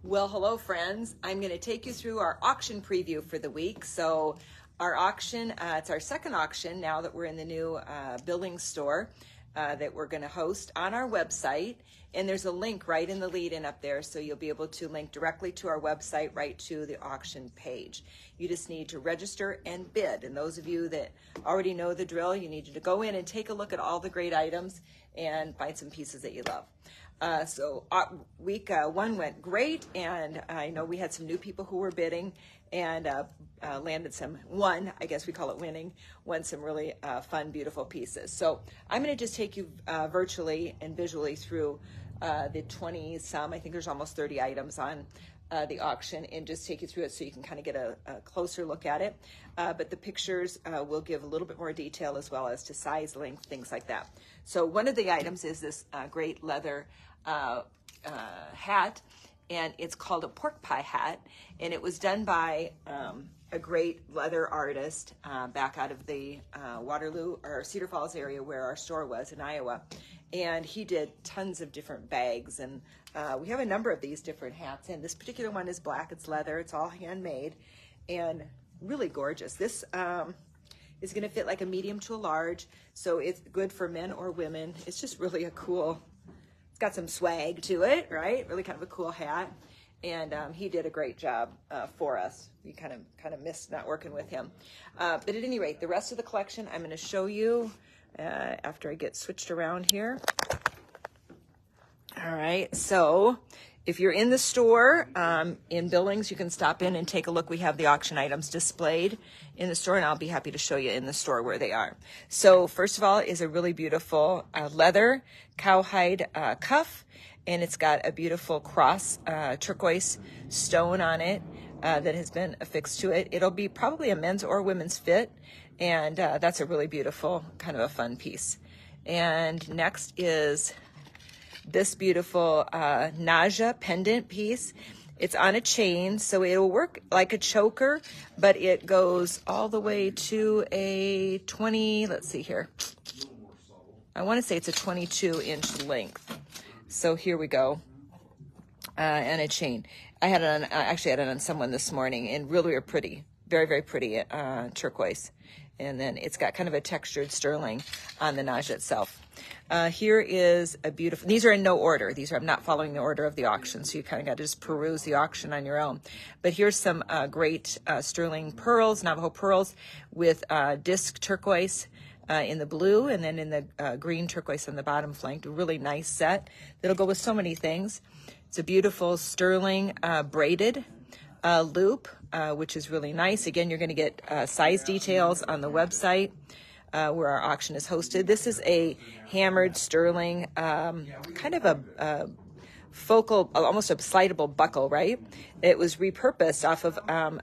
Well, hello friends. I'm going to take you through our auction preview for the week. So our auction, it's our second auction now that we're in the new Billings store that we're going to host on our website. And there's a link right in the lead-in up there, so you'll be able to link directly to our website, right to the auction page. You just need to register and bid. And those of you that already know the drill, you need to go in and take a look at all the great items and find some pieces that you love. Week one went great, and I know we had some new people who were bidding and landed I guess we call it winning, won some really fun, beautiful pieces. So I'm going to just take you virtually and visually through the 20-some, I think there's almost 30 items on the auction, and just take you through it so you can kind of get a closer look at it. But the pictures will give a little bit more detail as well as to size, length, things like that. So one of the items is this great leather hat, and it's called a pork pie hat, and it was done by a great leather artist back out of the Waterloo or Cedar Falls area where our store was in Iowa, and he did tons of different bags, and we have a number of these different hats, and this particular one is black, it's leather, it's all handmade and really gorgeous. This is going to fit like a medium to a large, so it's good for men or women. It's just really a cool, it's got some swag to it, right? Really kind of a cool hat. And he did a great job for us. We kind of missed not working with him. But at any rate, the rest of the collection I'm going to show you after I get switched around here. All right, so if you're in the store in Billings, you can stop in and take a look. We have the auction items displayed in the store, and I'll be happy to show you in the store where they are. So first of all is a really beautiful leather cowhide cuff, and it's got a beautiful cross turquoise stone on it that has been affixed to it. It'll be probably a men's or women's fit, and that's a really beautiful, kind of a fun piece. And next is this beautiful Naja pendant piece. It's on a chain, so it'll work like a choker, but it goes all the way to a 20, let's see here. I want to say it's a 22-inch length. So here we go, and a chain. I had it on, actually had it on someone this morning, and really pretty, very, very pretty turquoise. And then it's got kind of a textured sterling on the Naja itself. Here is a beautiful, these are in no order. I'm not following the order of the auction, so you kind of got to just peruse the auction on your own. But here's some great sterling pearls, Navajo pearls with disc turquoise in the blue, and then in the green turquoise on the bottom flank. A really nice set that'll go with so many things. It's a beautiful sterling braided loop, which is really nice. Again, you're going to get size details on the website where our auction is hosted. This is a hammered sterling, kind of a focal, almost a slidable buckle, right? It was repurposed off of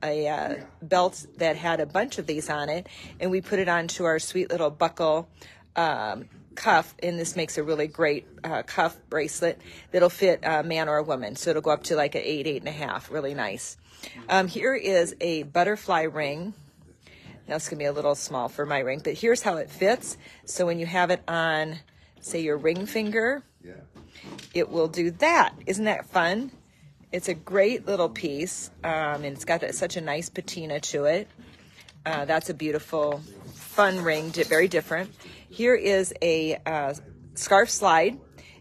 a belt that had a bunch of these on it, and we put it onto our sweet little buckle cuff, and this makes a really great cuff bracelet that'll fit a man or a woman. So it'll go up to like an 8.5, really nice. Here is a butterfly ring. Now it's gonna be a little small for my ring, but here's how it fits. So when you have it on, say, your ring finger, it will do that. Isn't that fun? It's a great little piece, and it's got such a nice patina to it. That's a beautiful, fun ring, very different. Here is a scarf slide,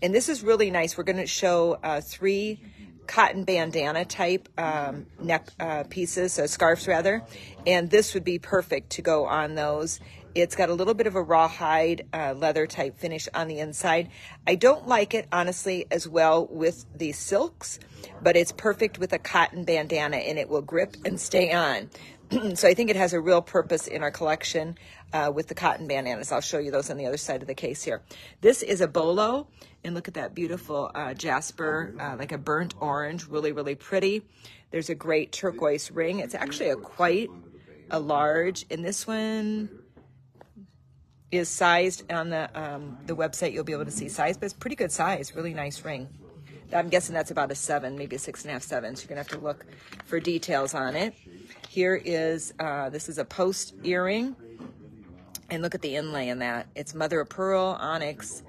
and this is really nice. We're going to show 3 cotton bandana type neck pieces, scarves rather, and this would be perfect to go on those. It's got a little bit of a rawhide leather type finish on the inside. I don't like it, honestly, as well with the silks, but it's perfect with a cotton bandana, and it will grip and stay on. So I think it has a real purpose in our collection with the cotton bandanas. I'll show you those on the other side of the case here. This is a bolo, and look at that beautiful jasper, like a burnt orange, really, really pretty. There's a great turquoise ring. It's actually quite a large, and this one is sized on the website. You'll be able to see size, but it's pretty good size, really nice ring. I'm guessing that's about a 7, maybe a 6.5, 7. So you're gonna have to look for details on it. Here is, this is a post earring, and look at the inlay in that. It's mother of pearl, onyx,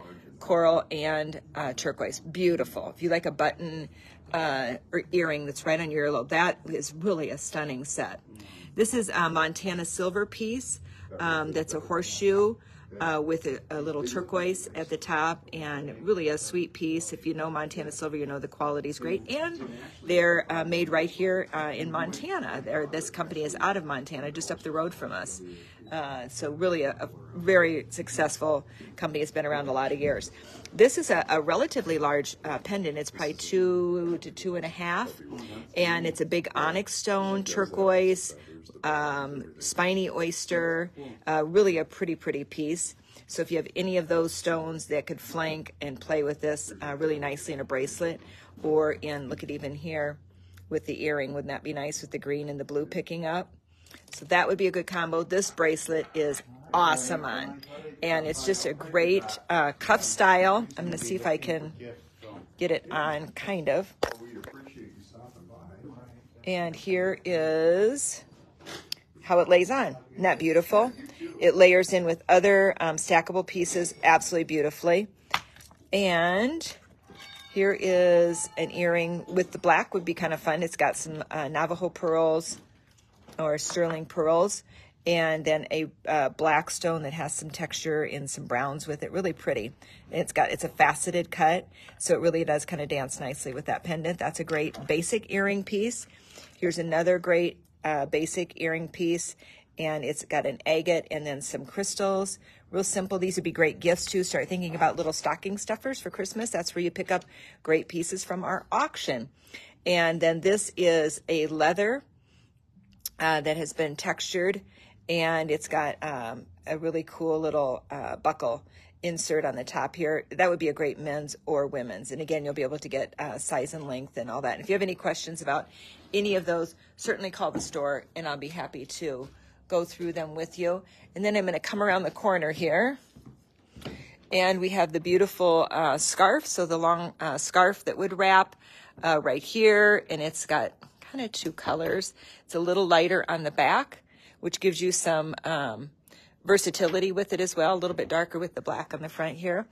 coral and turquoise. Beautiful. If you like a button or earring that's right on your earlobe, that is really a stunning set. This is a Montana silver piece. That's a horseshoe with a little turquoise at the top, and really a sweet piece. If you know Montana silver, you know the quality is great. And they're made right here in Montana. This company is out of Montana, just up the road from us. So really a very successful company. It's been around a lot of years. This is a relatively large pendant. It's probably 2 to 2.5, and it's a big onyx stone, turquoise, spiny oyster, really a pretty piece. So if you have any of those stones that could flank and play with this really nicely in a bracelet, or in, look at even here with the earring, wouldn't that be nice with the green and the blue picking up? So that would be a good combo. This bracelet is awesome on, and it's just a great cuff style. I'm going to see if I can get it on, kind of. And here is how it lays on. Isn't that beautiful? It layers in with other stackable pieces absolutely beautifully. And here is an earring with the black, would be kind of fun. It's got some Navajo pearls or sterling pearls, and then a black stone that has some texture and some browns with it. Really pretty. It's a faceted cut, so it really does kind of dance nicely with that pendant. That's a great basic earring piece. Here's another great basic earring piece, and it's got an agate and then some crystals. Real simple. These would be great gifts too. Start thinking about little stocking stuffers for Christmas. That's where you pick up great pieces from our auction. And then this is a leather that has been textured, and it's got a really cool little buckle insert on the top here. That would be a great men's or women's. And again, you'll be able to get size and length and all that. And if you have any questions about any of those, certainly call the store, and I'll be happy to go through them with you. And then I'm going to come around the corner here, and we have the beautiful scarf. So the long scarf that would wrap right here, and it's got kind of 2 colors. It's a little lighter on the back, which gives you some versatility with it as well, a little bit darker with the black on the front here.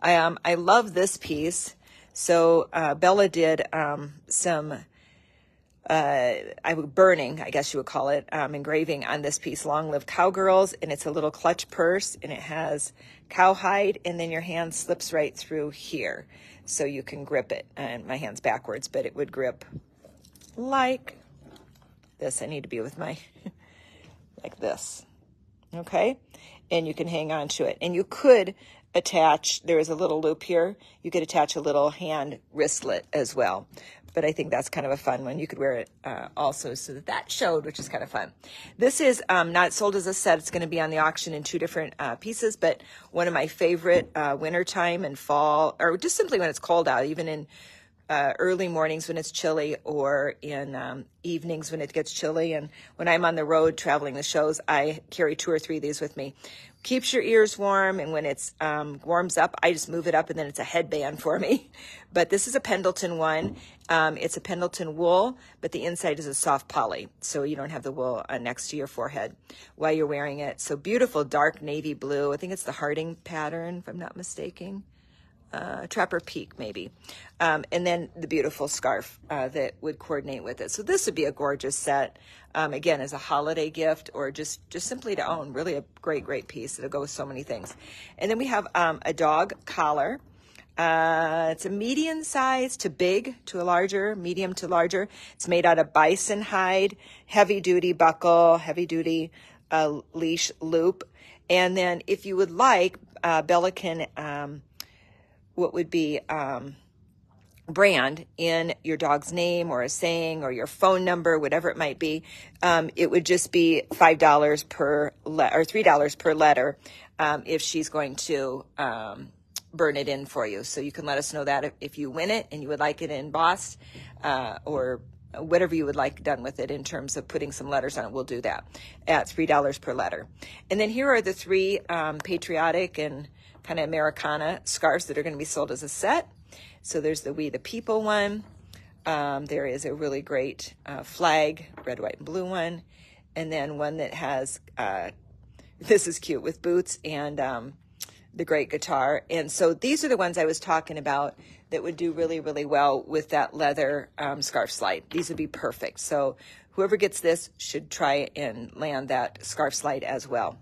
I love this piece. So Bella did some burning, I guess you would call it, engraving on this piece, Long Live Cowgirls, and it's a little clutch purse, and it has cowhide, and then your hand slips right through here, so you can grip it. And my hand's backwards, but it would grip like this. I need to be with my, like this, okay? And you can hang on to it. And you could attach, there is a little loop here, you could attach a little hand wristlet as well. But I think that's kind of a fun one. You could wear it also so that showed, which is kind of fun. This is not sold as a set. It's going to be on the auction in 2 different pieces, but one of my favorite wintertime and fall, or just simply when it's cold out, even in early mornings when it's chilly, or in evenings when it gets chilly. And when I'm on the road traveling the shows, I carry 2 or 3 of these with me. Keeps your ears warm, and when it's warms up, I just move it up, and then it's a headband for me. But this is a Pendleton one. It's a Pendleton wool, but the inside is a soft poly, so you don't have the wool next to your forehead while you're wearing it. So beautiful dark navy blue. I think it's the Harding pattern, if I'm not mistaken. Trapper Peak, maybe. And then the beautiful scarf that would coordinate with it. So this would be a gorgeous set, again, as a holiday gift, or just simply to own. Really a great piece. It'll go with so many things. And then we have a dog collar. It's a medium size to big to a larger, medium to larger. It's made out of bison hide, heavy duty buckle, heavy duty leash loop. And then if you would like, Bella can what would be brand in your dog's name or a saying or your phone number, whatever it might be. It would just be $5 per or $3 per letter if she's going to burn it in for you. So you can let us know that if you win it and you would like it embossed or whatever you would like done with it in terms of putting some letters on it, we'll do that at $3 per letter. And then here are the 3 patriotic and kind of Americana scarves that are going to be sold as a set. So there's the We the People one. There is a really great flag, red, white, and blue one. And then one that has, this is cute, with boots and the great guitar. And so these are the ones I was talking about that would do really, really well with that leather scarf slide. These would be perfect. So whoever gets this should try and land that scarf slide as well.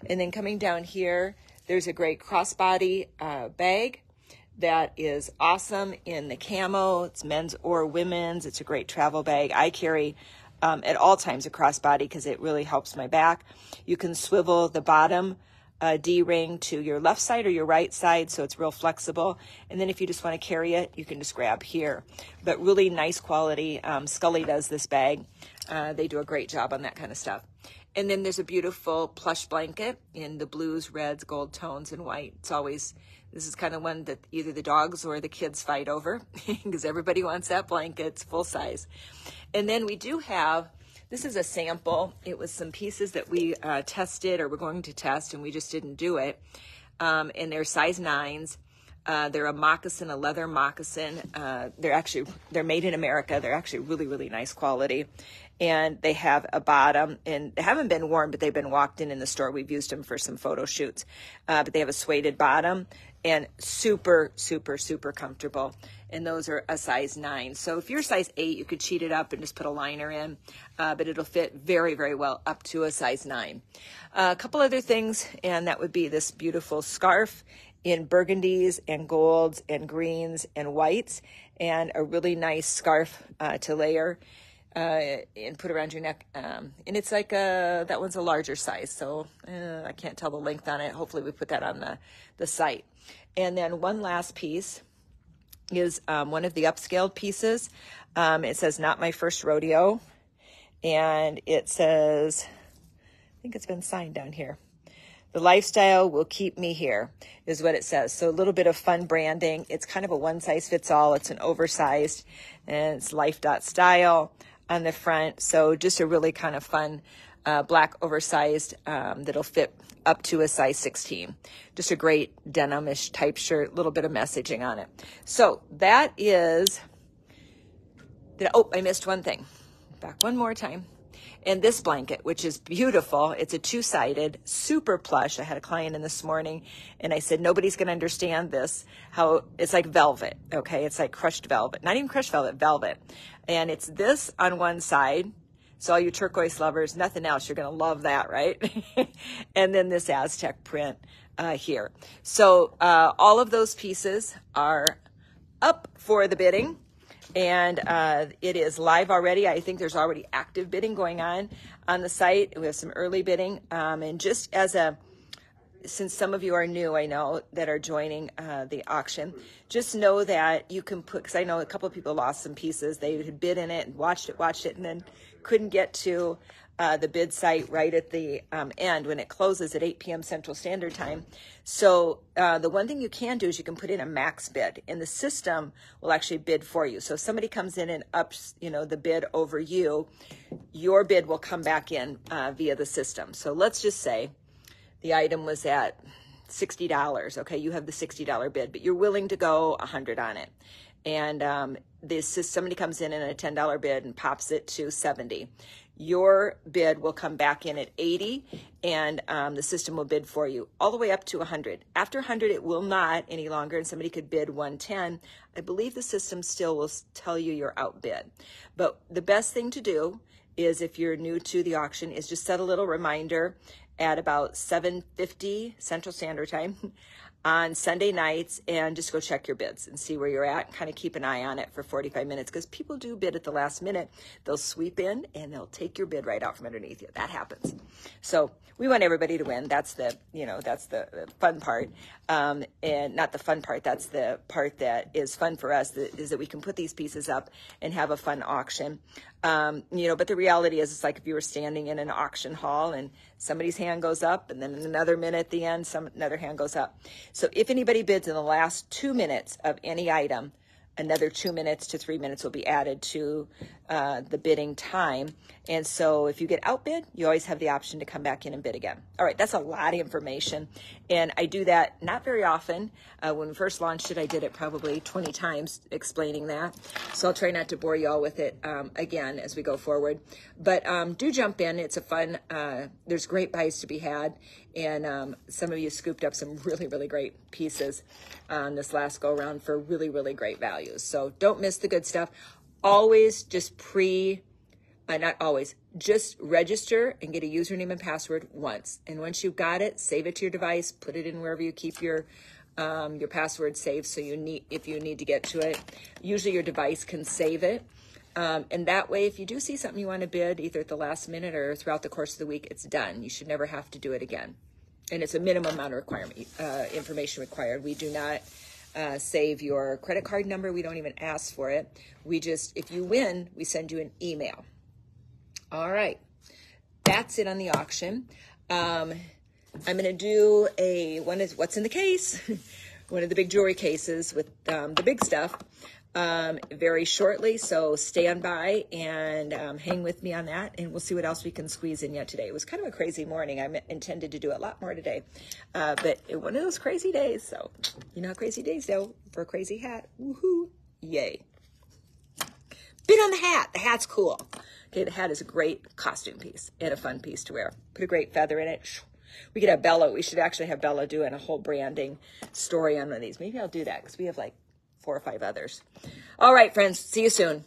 And then coming down here, there's a great crossbody bag that is awesome in the camo. It's men's or women's. It's a great travel bag. I carry at all times a crossbody because it really helps my back. You can swivel the bottom D-ring to your left side or your right side, so it's real flexible. And then if you just want to carry it, you can just grab here. But really nice quality. Scully does this bag. They do a great job on that kind of stuff. And then there's a beautiful plush blanket in the blues, reds, gold tones, and white. It's always, this is kind of one that either the dogs or the kids fight over because everybody wants that blanket. It's full size. And then we do have, this is a sample. It was some pieces that we tested or we're going to test, and we just didn't do it. And they're size 9s. They're a moccasin, a leather moccasin. They're made in America. They're actually really, really nice quality. And they have a bottom, and they haven't been worn, but they've been walked in the store. We've used them for some photo shoots. But they have a suede bottom and super, super, super comfortable. And those are a size 9. So if you're size 8, you could cheat it up and just put a liner in, but it'll fit very, very well up to a size 9. A couple other things, and that would be this beautiful scarf in burgundies and golds and greens and whites, and a really nice scarf to layer and put around your neck. And it's like that one's a larger size, so I can't tell the length on it. Hopefully we put that on the site. And then one last piece is one of the upscaled pieces. It says, "Not my first rodeo." And it says, I think it's been signed down here. "The lifestyle will keep me here," is what it says. So a little bit of fun branding. It's kind of a one size fits all. It's an oversized, and it's life.style on the front. So just a really kind of fun black oversized that'll fit up to a size 16. Just a great denim-ish type shirt, a little bit of messaging on it. So that is, I missed one thing. Back one more time. And this blanket, which is beautiful, it's a 2-sided, super plush. I had a client in this morning, and I said, nobody's going to understand this, how it's like velvet, okay? It's like crushed velvet. Not even crushed velvet, velvet. And it's this on one side. So all you turquoise lovers, nothing else, you're going to love that, right? And then this Aztec print here. So all of those pieces are up for the bidding. And it is live already. I think there's already active bidding going on the site. We have some early bidding. And just as since some of you are new, I know, that are joining the auction, just know that you can put, because I know a couple of people lost some pieces. They had bid in it and watched it, and then couldn't get to the bid site right at the end when it closes at 8 p.m. Central Standard Time. So the one thing you can do is you can put in a max bid, and the system will actually bid for you. So if somebody comes in and ups, the bid over you, your bid will come back in via the system. So let's just say the item was at $60. Okay, you have the $60 bid, but you're willing to go $100 on it. And somebody comes in a $10 bid and pops it to $70. Your bid will come back in at $80, and the system will bid for you all the way up to $100. After $100, it will not any longer, and somebody could bid $110. I believe the system still will tell you you're outbid. But the best thing to do is, if you're new to the auction, is just set a little reminder at about 7:50 Central Standard Time on Sunday nights, and just go check your bids and see where you're at, and kind of keep an eye on it for 45 minutes, because people do bid at the last minute. They'll sweep in and they'll take your bid right out from underneath you. That happens. So we want everybody to win. That's the fun part. And not the fun part, that's the part that is fun for us, is that we can put these pieces up and have a fun auction. But the reality is, it's like if you were standing in an auction hall and somebody's hand goes up, and then in another minute at the end, another hand goes up. So if anybody bids in the last 2 minutes of any item, another 2 minutes to 3 minutes will be added to the bidding time. And so if you get outbid, you always have the option to come back in and bid again. All right, that's a lot of information. And I do that not very often. When we first launched it, I did it probably 20 times explaining that. So I'll try not to bore you all with it again as we go forward. But do jump in. It's a fun, there's great buys to be had. And some of you scooped up some really, really great pieces on this last go around for really, really great values. So don't miss the good stuff. Always just not always, just register and get a username and password once. And once you've got it, save it to your device, put it in wherever you keep your password saved. So if you need to get to it, usually your device can save it. And that way, if you do see something you want to bid, either at the last minute or throughout the course of the week, it's done. You should never have to do it again. And it's a minimum amount of information required. We do not save your credit card number. We don't even ask for it. If you win, we send you an email. All right, that's it on the auction. I'm going to do what's in the case, one of the big jewelry cases with the big stuff very shortly. So stand by and hang with me on that, and we'll see what else we can squeeze in yet today. It was kind of a crazy morning. I intended to do a lot more today, but one of those crazy days. So you know how crazy days go for a crazy hat. Woohoo! Yay! Bid on the hat. The hat's cool. Okay, the hat is a great costume piece and a fun piece to wear. Put a great feather in it. We could have Bella. We should actually have Bella doing a whole branding story on one of these. Maybe I'll do that because we have like 4 or 5 others. All right, friends. See you soon.